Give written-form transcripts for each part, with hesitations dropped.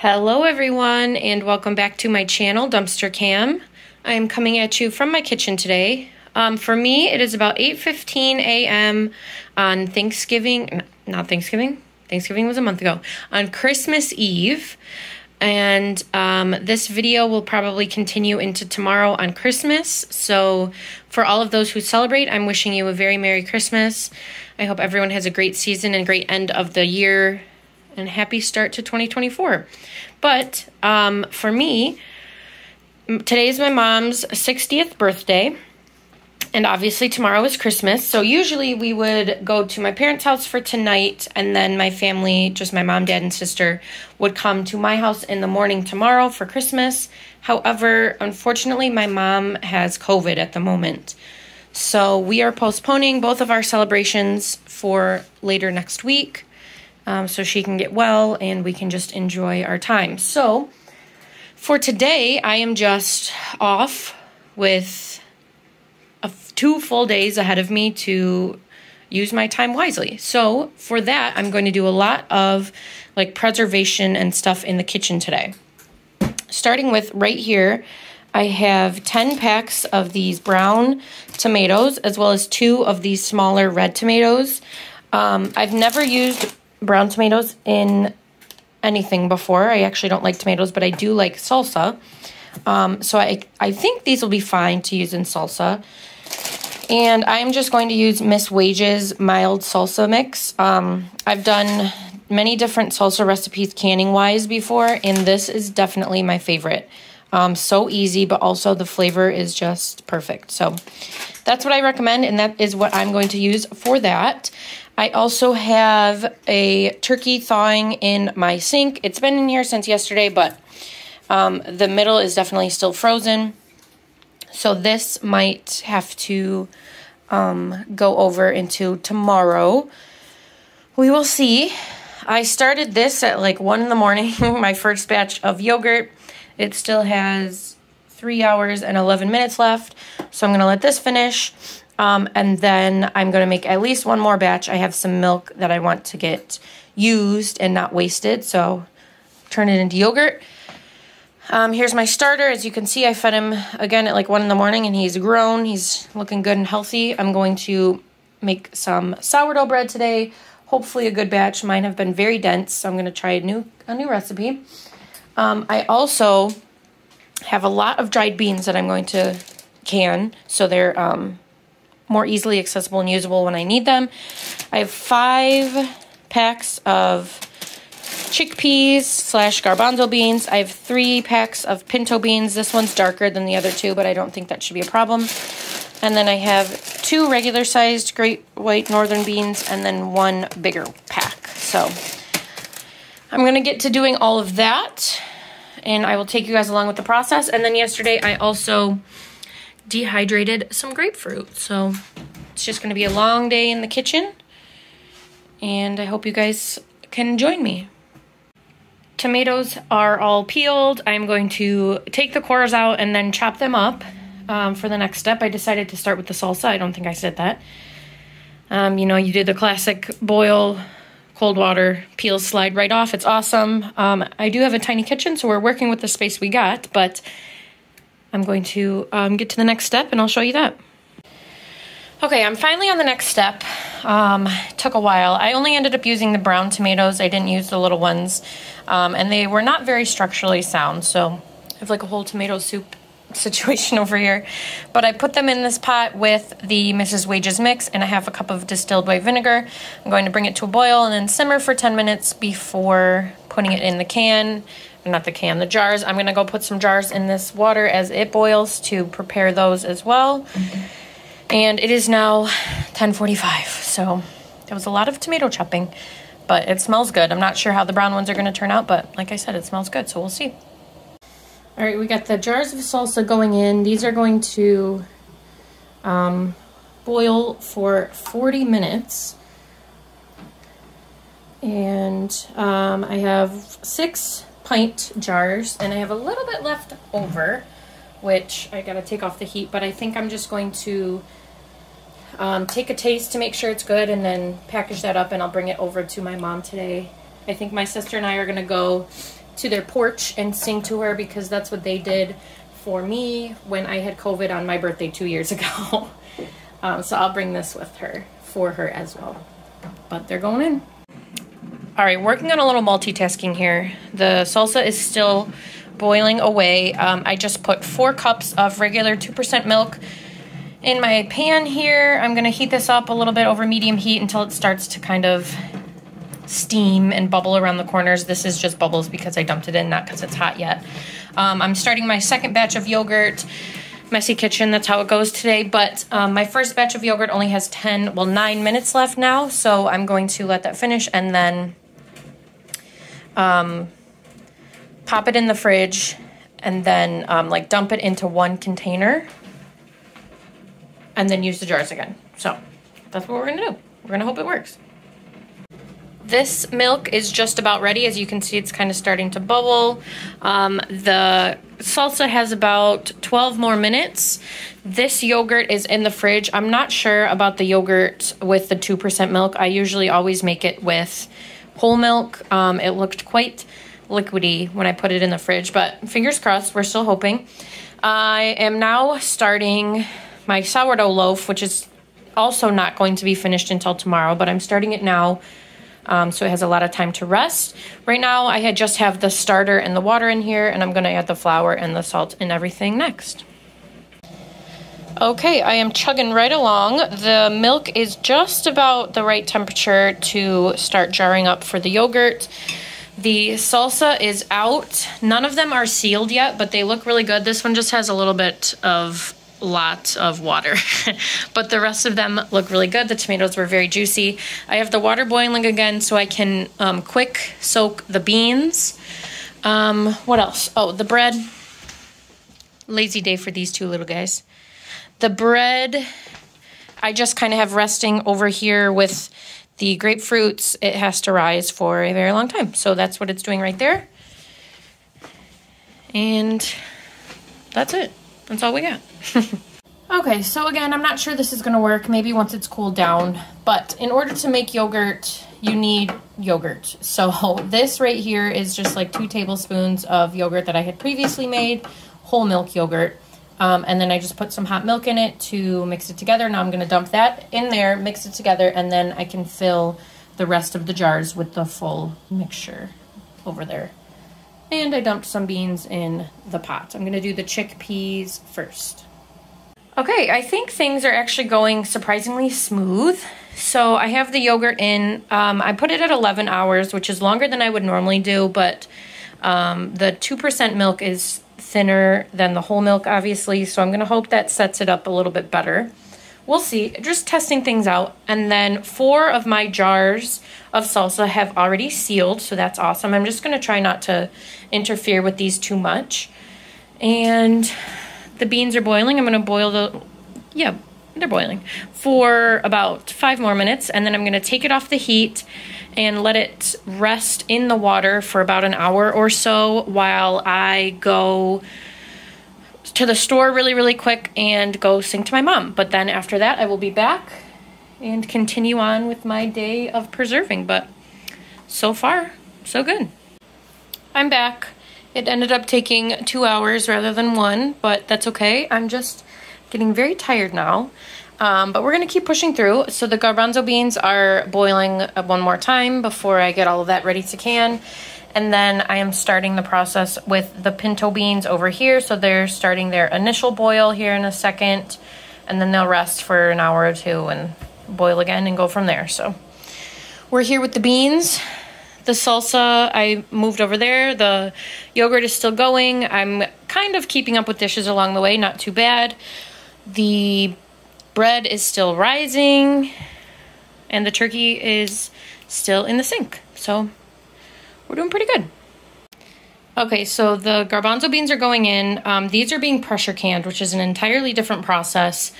Hello everyone, and welcome back to my channel, Dumpster Cam. I am coming at you from my kitchen today. For me, it is about 8:15 a.m. on Thanksgiving, not Thanksgiving, Thanksgiving was a month ago, on Christmas Eve. And this video will probably continue into tomorrow on Christmas. So for all of those who celebrate, I'm wishing you a very Merry Christmas. I hope everyone has a great season and great end of the year and happy start to 2024. But for me, today is my mom's 60th birthday, and obviously tomorrow is Christmas. So usually we would go to my parents' house for tonight, and then my family, just my mom, dad, and sister, would come to my house in the morning tomorrow for Christmas. However, unfortunately, my mom has COVID at the moment. So we are postponing both of our celebrations for later next week. So she can get well and we can just enjoy our time. So for today, I am just off with 2 full days ahead of me to use my time wisely. So for that, I'm going to do a lot of like preservation and stuff in the kitchen today. Starting with right here, I have 10 packs of these brown tomatoes as well as 2 of these smaller red tomatoes. I've never used brown tomatoes in anything before. I actually don't like tomatoes, but I do like salsa. So I think these will be fine to use in salsa. And I'm just going to use Miss Wage's mild salsa mix. I've done many different salsa recipes canning wise before, and this is definitely my favorite. So easy, but also the flavor is just perfect. So that's what I recommend, and that is what I'm going to use for that. I also have a turkey thawing in my sink. It's been in here since yesterday, but the middle is definitely still frozen. So this might have to go over into tomorrow. We will see. I started this at like 1 in the morning, my first batch of yogurt. It still has 3 hours and 11 minutes left. So I'm going to let this finish. And then I'm going to make at least one more batch. I have some milk that I want to get used and not wasted. So turn it into yogurt. Here's my starter. As you can see, I fed him again at like 1 in the morning and he's grown. He's looking good and healthy. I'm going to make some sourdough bread today. Hopefully a good batch. Mine have been very dense, so I'm going to try a new recipe. I also have a lot of dried beans that I'm going to can, so they're more easily accessible and usable when I need them. I have 5 packs of chickpeas / garbanzo beans. I have 3 packs of pinto beans. This one's darker than the other 2, but I don't think that should be a problem. And then I have 2 regular sized great white northern beans and then 1 bigger pack. So I'm going to get to doing all of that, and I will take you guys along with the process. And then yesterday I also dehydrated some grapefruit. So it's just going to be a long day in the kitchen, and I hope you guys can join me. Tomatoes are all peeled. I'm going to take the cores out and then chop them up for the next step. I decided to start with the salsa. I don't think I said that. You know, you do the classic boil, cold water, peel, slide right off. It's awesome. I do have a tiny kitchen, so we're working with the space we got, but I'm going to get to the next step and I'll show you that. Okay, I'm finally on the next step. Took a while. I only ended up using the brown tomatoes. I didn't use the little ones. And they were not very structurally sound, so I have like a whole tomato soup situation over here. But I put them in this pot with the Mrs. Wage's mix and a half a cup of distilled white vinegar. I'm going to bring it to a boil and then simmer for 10 minutes before putting it in the can. Not the can, the jars. I'm going to go put some jars in this water as it boils to prepare those as well. And it is now 10:45, so that was a lot of tomato chopping, but it smells good. I'm not sure how the brown ones are going to turn out, but like I said, it smells good, so we'll see. All right, we got the jars of salsa going in. These are going to boil for 40 minutes. And I have 6 pint jars, and I have a little bit left over, which I gotta take off the heat, but I think I'm just going to take a taste to make sure it's good and then package that up, and I'll bring it over to my mom today. I think my sister and I are gonna go to their porch and sing to her, because that's what they did for me when I had COVID on my birthday 2 years ago. So I'll bring this with her for her as well. But they're going in. All right, working on a little multitasking here. The salsa is still boiling away. I just put 4 cups of regular 2% milk in my pan here. I'm gonna heat this up a little bit over medium heat until it starts to kind of steam and bubble around the corners. This is just bubbles because I dumped it in, not because it's hot yet. I'm starting my second batch of yogurt. Messy kitchen, that's how it goes today. But my first batch of yogurt only has 9 minutes left now. So I'm going to let that finish and then pop it in the fridge and then like dump it into one container and then use the jars again. So that's what we're gonna do. We're gonna hope it works. This milk is just about ready. As you can see, it's kind of starting to bubble. The salsa has about 12 more minutes. This yogurt is in the fridge. I'm not sure about the yogurt with the 2% milk. I usually always make it with whole milk. It looked quite liquidy when I put it in the fridge, but fingers crossed, we're still hoping. I am now starting my sourdough loaf, which is also not going to be finished until tomorrow, but I'm starting it now. So it has a lot of time to rest. Right now, I just have the starter and the water in here, and I'm gonna add the flour and the salt and everything next. Okay, I am chugging right along. The milk is just about the right temperature to start jarring up for the yogurt. The salsa is out. None of them are sealed yet, but they look really good. This one just has a little bit of lot of water, but the rest of them look really good. The tomatoes were very juicy. I have the water boiling again so I can quick soak the beans. What else? Oh, the bread. Lazy day for these two little guys. The bread, I just kind of have resting over here with the grapefruits. It has to rise for a very long time, so that's what it's doing right there. And that's it. That's all we got. Okay, so again, I'm not sure this is gonna work, maybe once it's cooled down, but in order to make yogurt, you need yogurt. So this right here is just like 2 tablespoons of yogurt that I had previously made, whole milk yogurt. And then I just put some hot milk in it to mix it together. Now I'm gonna dump that in there, mix it together, and then I can fill the rest of the jars with the full mixture over there. And I dumped some beans in the pot. I'm gonna do the chickpeas first. Okay, I think things are actually going surprisingly smooth. So I have the yogurt in. I put it at 11 hours, which is longer than I would normally do, but the 2% milk is thinner than the whole milk, obviously, so I'm gonna hope that sets it up a little bit better. We'll see, just testing things out. And then 4 of my jars of salsa have already sealed, so that's awesome. I'm just gonna try not to interfere with these too much. And the beans are boiling. I'm gonna boil they're boiling for about 5 more minutes, and then I'm gonna take it off the heat and let it rest in the water for about an hour or so while I go to the store really quick and go sing to my mom. But then after that, I will be back and continue on with my day of preserving. But so far, so good. I'm back. It ended up taking 2 hours rather than 1, but that's okay. I'm just getting very tired now. But we're gonna keep pushing through. So the garbanzo beans are boiling 1 more time before I get all of that ready to can. And then I am starting the process with the pinto beans over here. So they're starting their initial boil here in a second, and then they'll rest for an hour or 2 and boil again and go from there. So we're here with the beans. The salsa, I moved over there. The yogurt is still going. I'm kind of keeping up with dishes along the way, not too bad. The bread is still rising, and the turkey is still in the sink. So we're doing pretty good. Okay, so the garbanzo beans are going in. These are being pressure canned, which is an entirely different process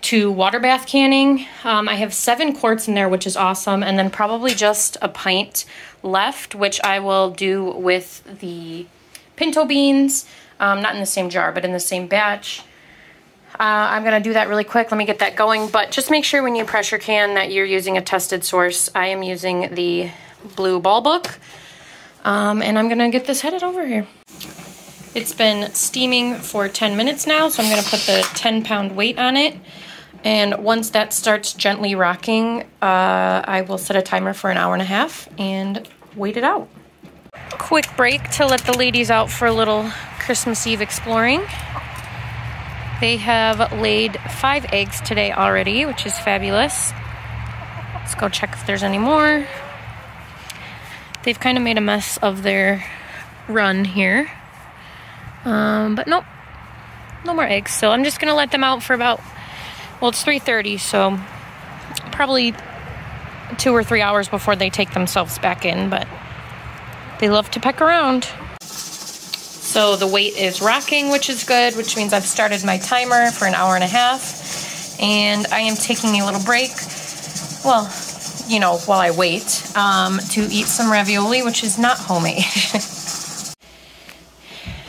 to water bath canning. I have 7 quarts in there, which is awesome, and then probably just a pint left, which I will do with the pinto beans, not in the same jar, but in the same batch. I'm gonna do that really quick. Let me get that going, but just make sure when you pressure can that you're using a tested source. I am using the Blue Ball Book. And I'm gonna get this headed over here. It's been steaming for 10 minutes now, so I'm gonna put the 10-pound weight on it. And once that starts gently rocking, I will set a timer for an hour and a half and wait it out. Quick break to let the ladies out for a little Christmas Eve exploring. They have laid 5 eggs today already, which is fabulous. Let's go check if there's any more. They've kind of made a mess of their run here. But nope, no more eggs. So I'm just gonna let them out for about, well, it's 3:30, so probably 2 or 3 hours before they take themselves back in, but they love to peck around. So the weight is rocking, which is good, which means I've started my timer for an hour and a half, and I am taking a little break, well, you know, while I wait, to eat some ravioli, which is not homemade.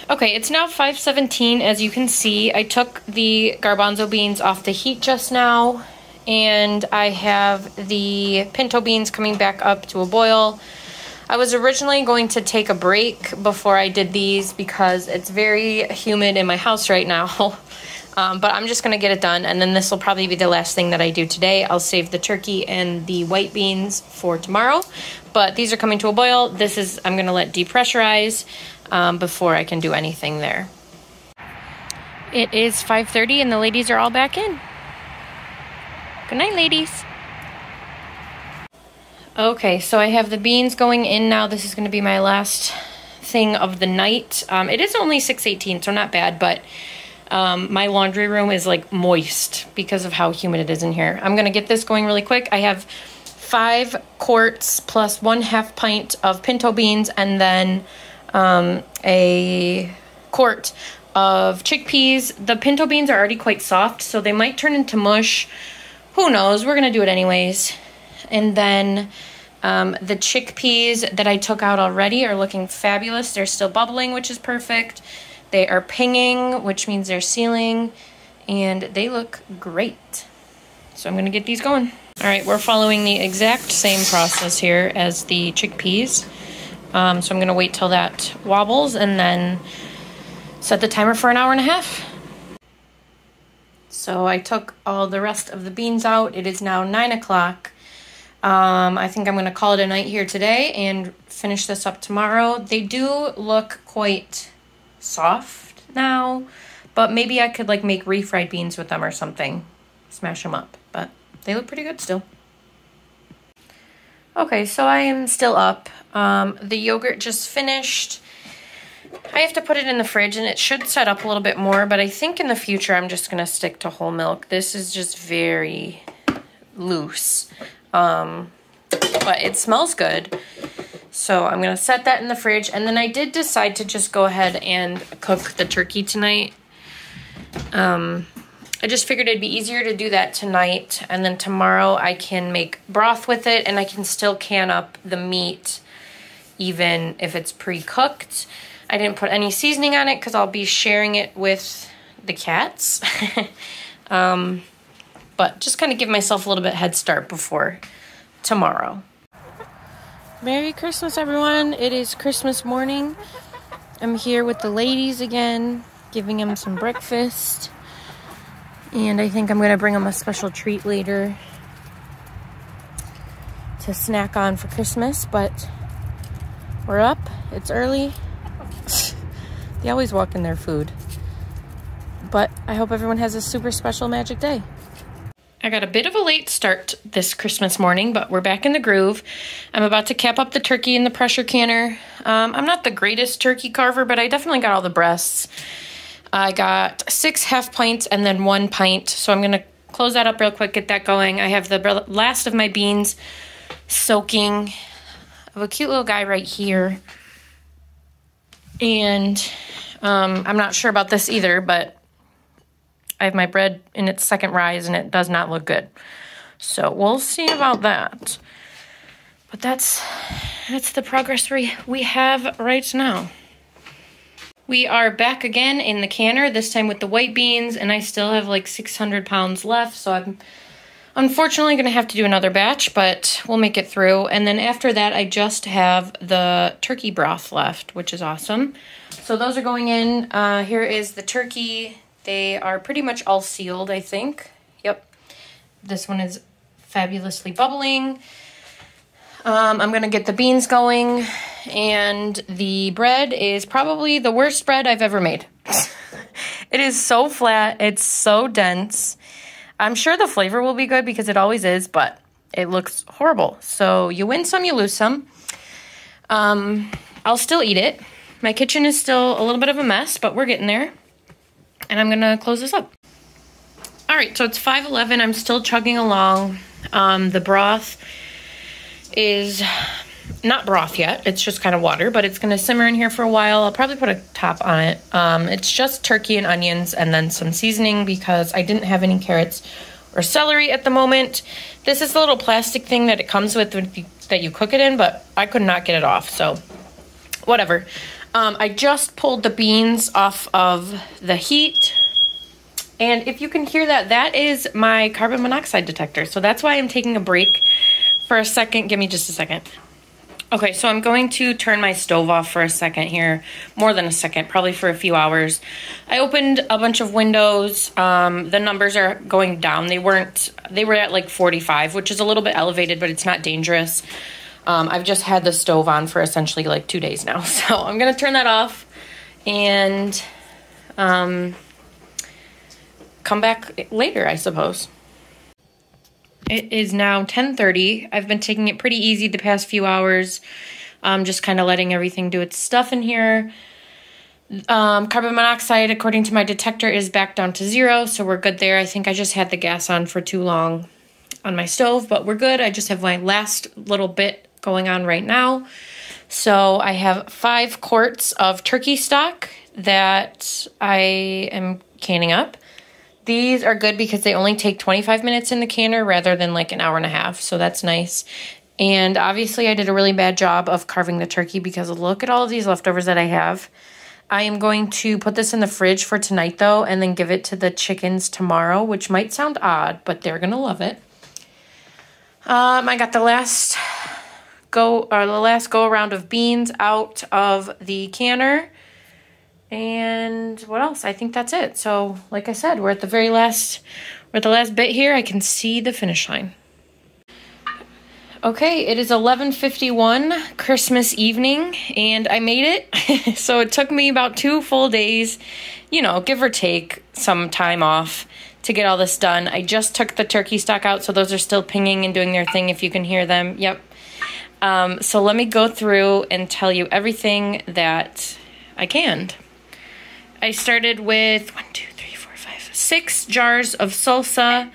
Okay, it's now 5:17, as you can see. I took the garbanzo beans off the heat just now, and I have the pinto beans coming back up to a boil. I was originally going to take a break before I did these because it's very humid in my house right now. But I'm just going to get it done, and then this will probably be the last thing that I do today. I'll save the turkey and the white beans for tomorrow, but these are coming to a boil. I'm going to let depressurize before I can do anything there. It is 5:30 and the ladies are all back in. Good night, ladies. Okay, so I have the beans going in now. This is going to be my last thing of the night. It is only 6:18, so not bad, but my laundry room is like moist because of how humid it is in here. I'm going to get this going really quick. I have 5 quarts plus 1/2 pint of pinto beans, and then a quart of chickpeas. The pinto beans are already quite soft, so they might turn into mush. Who knows? We're going to do it anyways. And then the chickpeas that I took out already are looking fabulous. They're still bubbling, which is perfect. They are pinging, which means they're sealing, and they look great. So I'm going to get these going. All right, we're following the exact same process here as the chickpeas. So I'm going to wait till that wobbles and then set the timer for an hour and a half. So I took all the rest of the beans out. It is now 9 o'clock. I think I'm going to call it a night here today and finish this up tomorrow. They do look quite soft now, but maybe I could like make refried beans with them or something. Smash them up, but they look pretty good still. Okay, so I am still up. The yogurt just finished. I have to put it in the fridge and it should set up a little bit more, but I think in the future I'm just going to stick to whole milk. This is just very loose. But it smells good. So I'm going to set that in the fridge. And then I did decide to just go ahead and cook the turkey tonight. I just figured it'd be easier to do that tonight. And then tomorrow I can make broth with it and I can still can up the meat even if it's pre-cooked. I didn't put any seasoning on it because I'll be sharing it with the cats. But just kind of give myself a little bit head start before tomorrow. Merry Christmas, everyone. It is Christmas morning. I'm here with the ladies again, giving them some breakfast. And I think I'm going to bring them a special treat later to snack on for Christmas. But we're up. It's early. They always walk in their food. But I hope everyone has a super special magic day. I got a bit of a late start this Christmas morning, but we're back in the groove. I'm about to cap up the turkey in the pressure canner. I'm not the greatest turkey carver, but I definitely got all the breasts. I got 6 half pints and then 1 pint, so I'm going to close that up real quick, get that going. I have the last of my beans soaking. I have a cute little guy right here. And I'm not sure about this either, but I have my bread in its second rise and it does not look good. So we'll see about that. But that's the progress we have right now. We are back again in the canner, this time with the white beans, and I still have like 600 pounds left, so I'm Unfortunately, going to have to do another batch, but we'll make it through. And then after that, I just have the turkey broth left, which is awesome. So those are going in. Here is the turkey. They are pretty much all sealed, I think. Yep. This one is fabulously bubbling. I'm going to get the beans going. And the bread is probably the worst bread I've ever made. It is so flat. It's so dense. I'm sure the flavor will be good because it always is, but it looks horrible. So you win some, you lose some. I'll still eat it. My kitchen is still a little bit of a mess, but we're getting there. And I'm going to close this up. All right, so it's 5:11. I'm still chugging along. The broth is not broth yet. It's just kind of water, but it's going to simmer in here for a while. I'll probably put a top on it. It's just turkey and onions and then some seasoning because I didn't have any carrots or celery at the moment. This is the little plastic thing that it comes with that you cook it in, but I could not get it off, so whatever. I just pulled the beans off of the heat, and if you can hear that, that is my carbon monoxide detector, so that's why I'm taking a break for a second. Give me just a second. Okay, so I'm going to turn my stove off for a second here, more than a second, probably for a few hours. I opened a bunch of windows. The numbers are going down. They were at like 45, which is a little bit elevated, but it's not dangerous. I've just had the stove on for essentially like 2 days now. So I'm going to turn that off and come back later, I suppose. It is now 10:30. I've been taking it pretty easy the past few hours, just kind of letting everything do its stuff in here. Carbon monoxide, according to my detector, is back down to 0, so we're good there. I think I just had the gas on for too long on my stove, but we're good. I just have my last little bit going on right now. So I have 5 quarts of turkey stock that I am canning up. These are good because they only take 25 minutes in the canner rather than like an hour and a half, so that's nice. And obviously I did a really bad job of carving the turkey because look at all of these leftovers that I have. I am going to put this in the fridge for tonight though, and then give it to the chickens tomorrow, which might sound odd, but they're gonna love it. I got the last go around of beans out of the canner. And what else? I think that's it. So, like I said, we're at the last bit here. I can see the finish line. Okay, it is 11:51 Christmas evening, and I made it. So it took me about 2 full days, you know, give or take some time off to get all this done. I just took the turkey stock out, so those are still pinging and doing their thing if you can hear them. Yep. So let me go through and tell you everything that I canned. I started with 6 jars of salsa.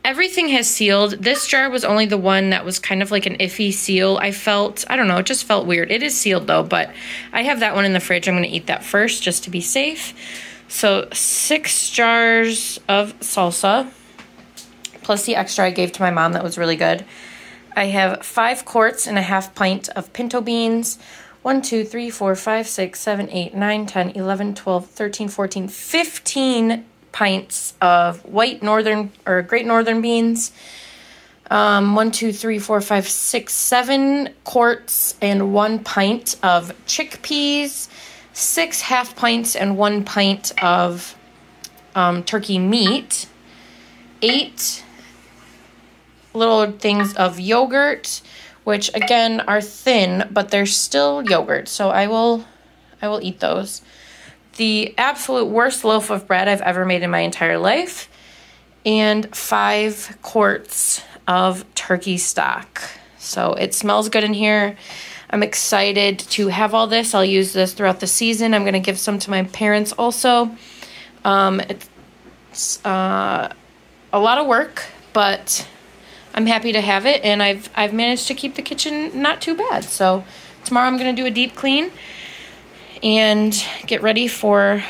Everything has sealed. This jar was only the one that was kind of like an iffy seal. I don't know, it just felt weird. It is sealed though, but I have that one in the fridge. I'm going to eat that first just to be safe. So 6 jars of salsa, plus the extra I gave to my mom that was really good. I have 5 quarts and a half pint of pinto beans. 1, 2, 3, 4, 5, 6, 7, 8, 9, 10, 11, 12, 13, 14, 15 pints of Great Northern beans. 1, 2, 3, 4, 5, 6, 7 quarts and 1 pint of chickpeas. 6 half pints and 1 pint of turkey meat. 8 little things of yogurt, which again are thin, but they're still yogurt, so I will eat those. The absolute worst loaf of bread I've ever made in my entire life, and 5 quarts of turkey stock. So it smells good in here. I'm excited to have all this. I'll use this throughout the season. I'm going to give some to my parents also. It's a lot of work, but I'm happy to have it, and I've managed to keep the kitchen not too bad. So tomorrow I'm going to do a deep clean and get ready for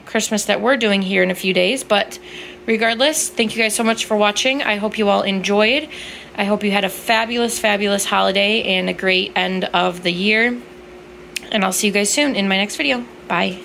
Christmas that we're doing here in a few days. But regardless, thank you guys so much for watching. I hope you all enjoyed. I hope you had a fabulous, fabulous holiday and a great end of the year. And I'll see you guys soon in my next video. Bye.